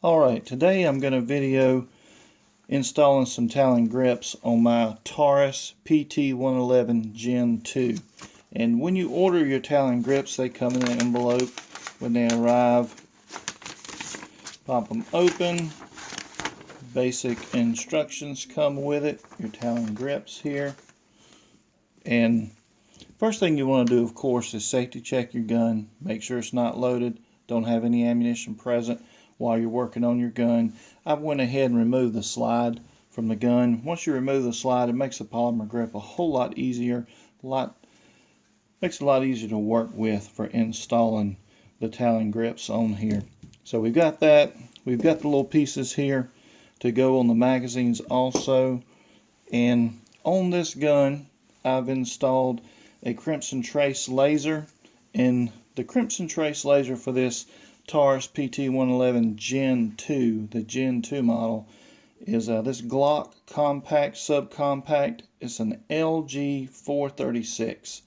Alright, today I'm going to video installing some Talon grips on my Taurus PT111 Gen 2. And when you order your Talon grips, they come in an envelope. When they arrive, pop them open. Basic instructions come with it. Your Talon grips here. And first thing you want to do, of course, is safety check your gun. Make sure it's not loaded. Don't have any ammunition present while you're working on your gun. I went ahead and removed the slide from the gun. Once you remove the slide, it makes the polymer grip a whole lot easier. Makes it a lot easier to work with for installing the Talon grips on here. So we've got that. We've got the little pieces here to go on the magazines also. And on this gun, I've installed a Crimson Trace laser. And the Crimson Trace laser for this Taurus PT111 Gen 2, the Gen 2 model, is this Glock compact subcompact. It's an LG436.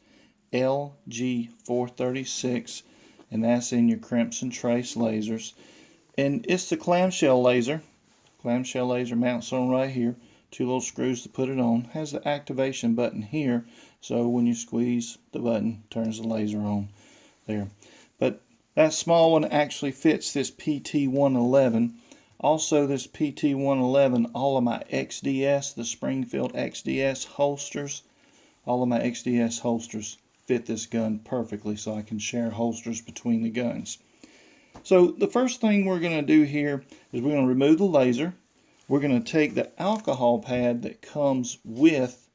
LG436, and that's in your Crimson Trace lasers. And it's the clamshell laser. Clamshell laser mounts on right here. Two little screws to put it on. Has the activation button here, so when you squeeze the button, turns the laser on there. But that small one actually fits this PT111. Also, this PT111, all of my XDS, the Springfield XDS holsters, all of my XDS holsters fit this gun perfectly, so I can share holsters between the guns. So the first thing we're going to do here is we're going to remove the laser. We're going to take the alcohol pad that comes with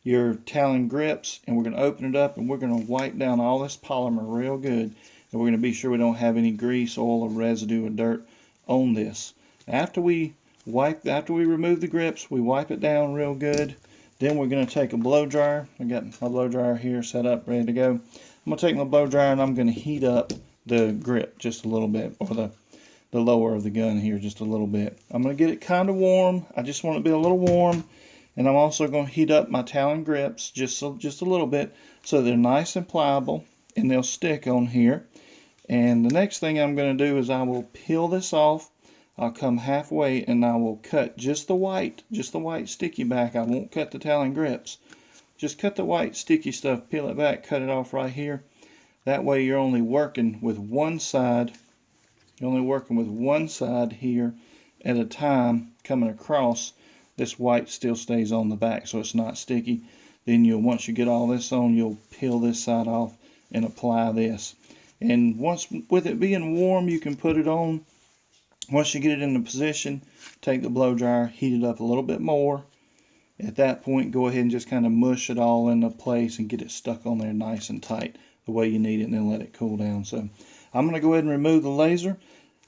your Talon grips, and we're going to open it up, and we're going to wipe down all this polymer real good. And we're going to be sure we don't have any grease, oil, or residue or dirt on this. After we remove the grips, we wipe it down real good. Then we're going to take a blow dryer. I got my blow dryer here set up, ready to go. I'm going to take my blow dryer and I'm going to heat up the grip just a little bit, or the lower of the gun here just a little bit. I'm going to get it kind of warm. I just want it to be a little warm. And I'm also going to heat up my Talon grips just a little bit so they're nice and pliable and they'll stick on here. And the next thing I'm going to do is I will peel this off. I'll come halfway and I will cut just the white sticky back. I won't cut the Talon grips. Just cut the white sticky stuff, peel it back, cut it off right here. That way you're only working with one side. You're only working with one side here at a time coming across. This white still stays on the back so it's not sticky. Then once you get all this on, you'll peel this side off and apply this. And once, with it being warm, you can put it on. Once you get it in the position, take the blow dryer, heat it up a little bit more. At that point, go ahead and just kind of mush it all into place and get it stuck on there nice and tight the way you need it, and then let it cool down. So I'm going to go ahead and remove the laser.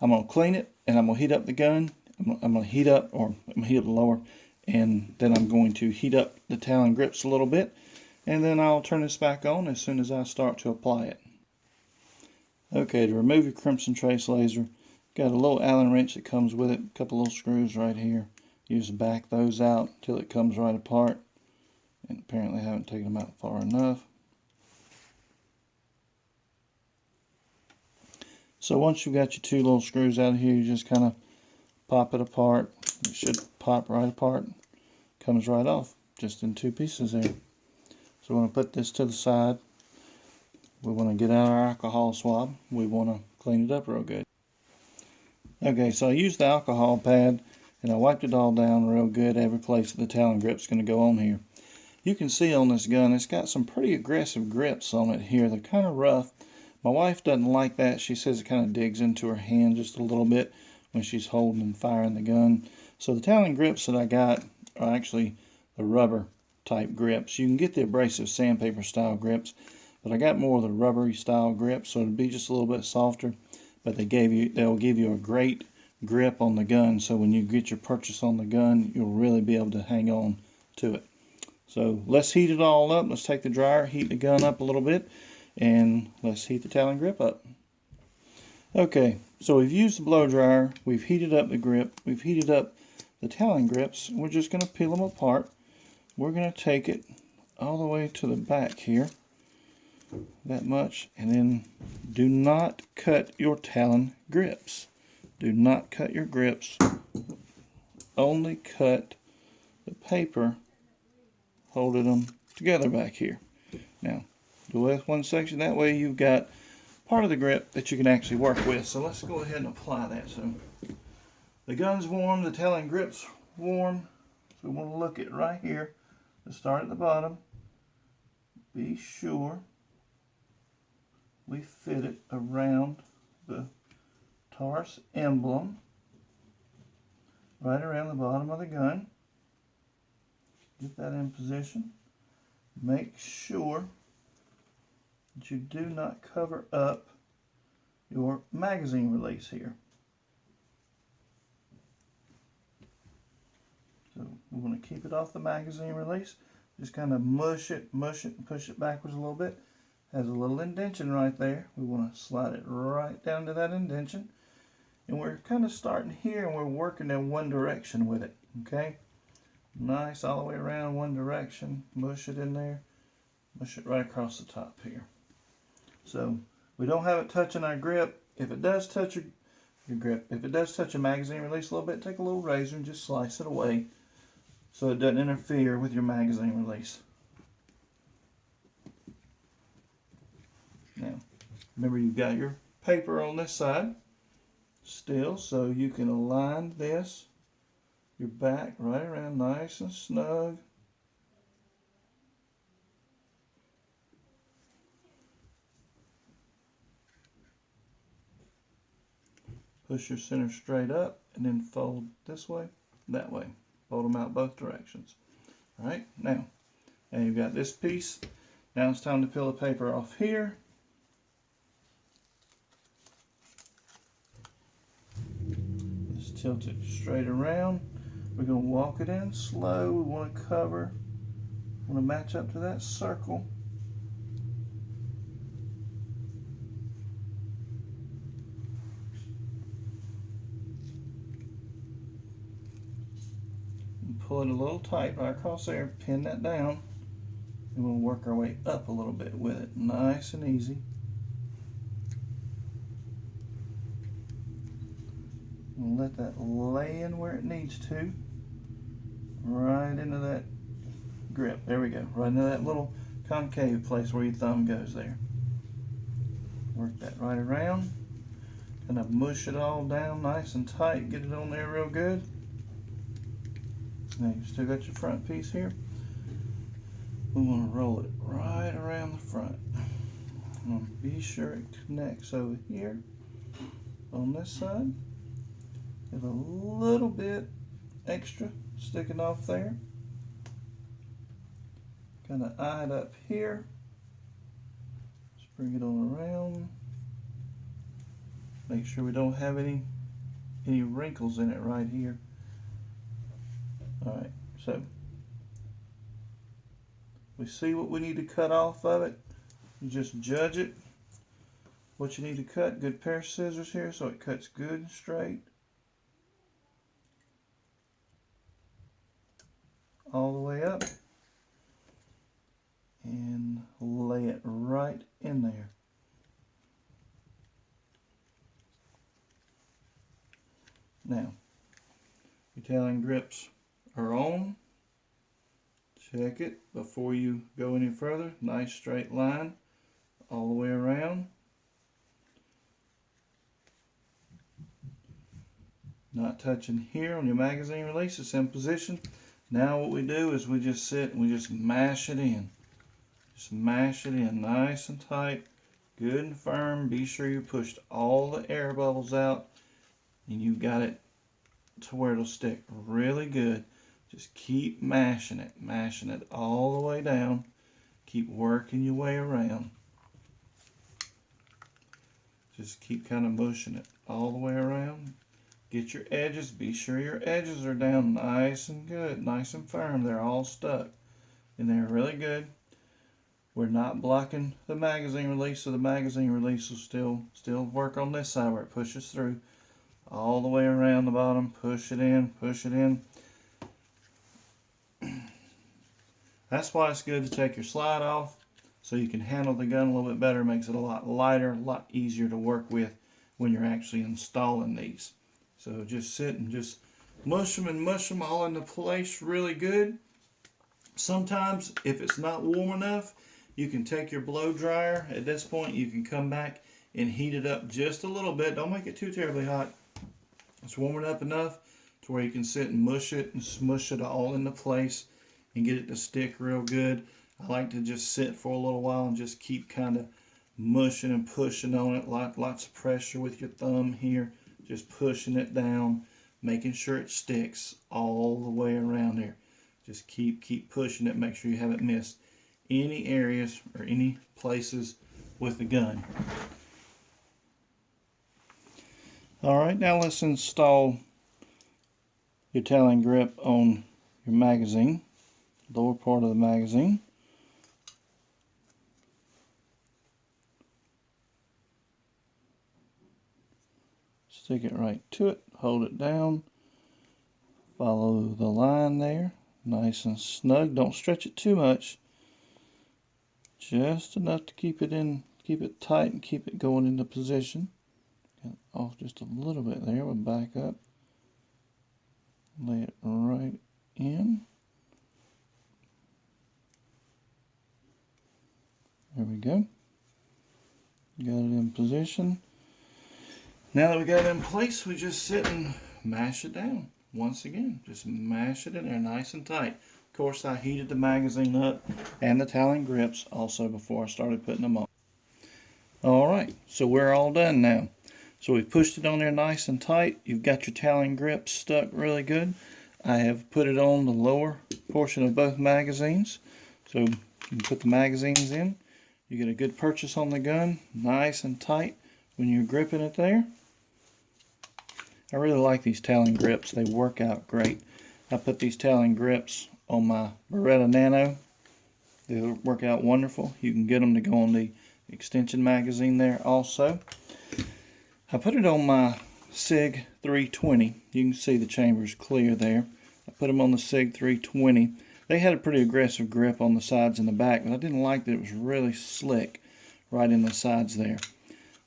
I'm going to clean it, and I'm going to heat up the gun. I'm going to heat up the lower, and then I'm going to heat up the Talon grips a little bit, and then I'll turn this back on as soon as I start to apply it. Okay, to remove your Crimson Trace laser, got a little Allen wrench that comes with it, a couple little screws right here. You just back those out till it comes right apart, and apparently I haven't taken them out far enough. So once you've got your two little screws out of here, you just kind of pop it apart. It should pop right apart. Comes right off, just in two pieces there. So we're going to put this to the side. We want to get out our alcohol swab. We want to clean it up real good. Okay, so I used the alcohol pad and I wiped it all down real good. Every place that the Talon grip's going to go on here. You can see on this gun, it's got some pretty aggressive grips on it here. They're kind of rough. My wife doesn't like that. She says it kind of digs into her hand just a little bit when she's holding and firing the gun. So the Talon grips that I got are actually the rubber type grips. You can get the abrasive sandpaper style grips, but I got more of the rubbery style grips, so it'll be just a little bit softer. But they'll give you a great grip on the gun, so when you get your purchase on the gun, you'll really be able to hang on to it. So let's heat it all up. Let's take the dryer, heat the gun up a little bit, and let's heat the Talon grip up. Okay, so we've used the blow dryer, we've heated up the grip, we've heated up the Talon grips. We're just going to peel them apart. We're going to take it all the way to the back here, that much, and then do not cut your Talon grips. Do not cut your grips. Only cut the paper holding them together back here. Now, do this one section. That way you've got part of the grip that you can actually work with. So let's go ahead and apply that. So the gun's warm, the Talon grip's warm. So we want to look at right here. Let's start at the bottom. Be sure we fit it around the Taurus emblem, right around the bottom of the gun. Get that in position. Make sure that you do not cover up your magazine release here. So we want to keep it off the magazine release. Just kind of mush it, and push it backwards a little bit. Has a little indentation right there. We want to slide it right down to that indentation. And we're kind of starting here and we're working in one direction with it. Okay? Nice all the way around one direction. Mush it in there. Mush it right across the top here. So we don't have it touching our grip. If it does touch your grip, if it does touch a magazine release a little bit, take a little razor and just slice it away so it doesn't interfere with your magazine release. Now, remember you've got your paper on this side still, so you can align this, your back right around nice and snug. Push your center straight up and then fold this way, that way. Fold them out both directions. Alright, now you've got this piece. Now it's time to peel the paper off here. Just tilt it straight around. We're going to walk it in slow. We want to cover. We want to match up to that circle. Pull it a little tight right across there, pin that down, and we'll work our way up a little bit with it, nice and easy. We'll let that lay in where it needs to, right into that grip. There we go, right into that little concave place where your thumb goes there. Work that right around, kind of mush it all down nice and tight, get it on there real good. Now you still got your front piece here. We want to roll it right around the front. Be sure it connects over here on this side. Have a little bit extra sticking off there. Kind of eye it up here. Just bring it on around. Make sure we don't have any wrinkles in it right here. Alright, so we see what we need to cut off of it. You just judge it. What you need to cut, good pair of scissors here so it cuts good and straight. All the way up. And lay it right in there. Now, your Talon grips are on. Check it before you go any further. Nice straight line all the way around. Not touching here on your magazine release. It's in position. Now what we do is we just sit and we just mash it in. Just mash it in nice and tight, good and firm. Be sure you pushed all the air bubbles out and you got it to where it'll stick really good. Just keep mashing it all the way down. Keep working your way around. Just keep kind of mushing it all the way around. Get your edges. Be sure your edges are down nice and good, nice and firm. They're all stuck and they're really good. We're not blocking the magazine release, so the magazine release will still work on this side where it pushes through. All the way around the bottom, push it in, push it in. That's why it's good to take your slide off so you can handle the gun a little bit better. It makes it a lot lighter, a lot easier to work with when you're actually installing these. So just sit and just mush them all into place really good. Sometimes if it's not warm enough, you can take your blow dryer. At this point you can come back and heat it up just a little bit. Don't make it too terribly hot. It's warming up enough to where you can sit and mush it and smush it all into place and get it to stick real good. I like to just sit for a little while and just keep kind of mushing and pushing on it. Lots of pressure with your thumb here, just pushing it down, making sure it sticks all the way around there. Just keep pushing it. Make sure you haven't missed any areas or any places with the gun. Alright, now let's install your Talon grip on your magazine, lower part of the magazine. Stick it right to it, hold it down, follow the line there, nice and snug. Don't stretch it too much, just enough to keep it tight and keep it going into position. Get off just a little bit there, we'll back up, lay it right in. There we go. Got it in position. Now that we got it in place, we just sit and mash it down. Once again, just mash it in there nice and tight. Of course, I heated the magazine up and the Talon grips also before I started putting them on. Alright, so we're all done now. So we pushed it on there nice and tight. You've got your Talon grips stuck really good. I have put it on the lower portion of both magazines. So you can put the magazines in. You get a good purchase on the gun, nice and tight when you're gripping it there. I really like these Talon grips. They work out great. I put these Talon grips on my Beretta Nano. They work out wonderful. You can get them to go on the extension magazine there also. I put it on my SIG 320. You can see the chambers clear there. I put them on the SIG 320. They had a pretty aggressive grip on the sides and the back, but I didn't like that it was really slick right in the sides there.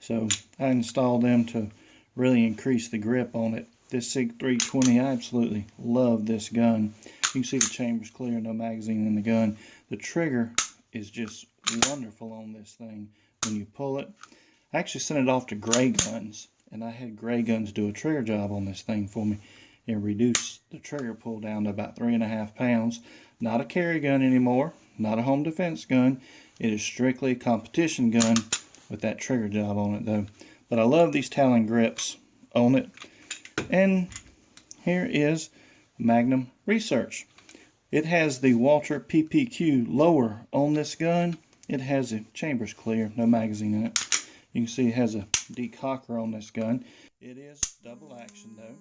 So I installed them to really increase the grip on it. This SIG 320, I absolutely love this gun. You can see the chambers clear, no magazine in the gun. The trigger is just wonderful on this thing when you pull it. I actually sent it off to Gray Guns, and I had Gray Guns do a trigger job on this thing for me and reduce the trigger pull down to about 3.5 pounds. Not a carry gun anymore, not a home defense gun. It is strictly a competition gun with that trigger job on it though. But I love these Talon grips on it. And here is Magnum Research. It has the Walter PPQ lower on this gun. It has the chambers clear, no magazine in it. You can see it has a decocker on this gun. It is double action though.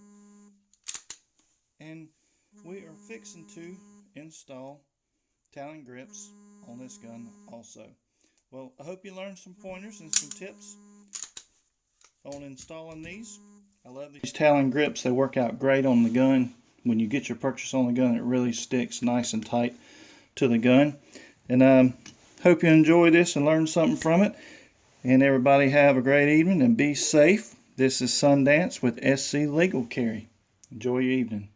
And we are fixing to install Talon grips on this gun also. Well, I hope you learned some pointers and some tips on installing these. I love these Talon grips. They work out great on the gun. When you get your purchase on the gun, it really sticks nice and tight to the gun. And hope you enjoy this and learn something from it. And everybody have a great evening and be safe. This is Sundance with SC Legal Carry. Enjoy your evening.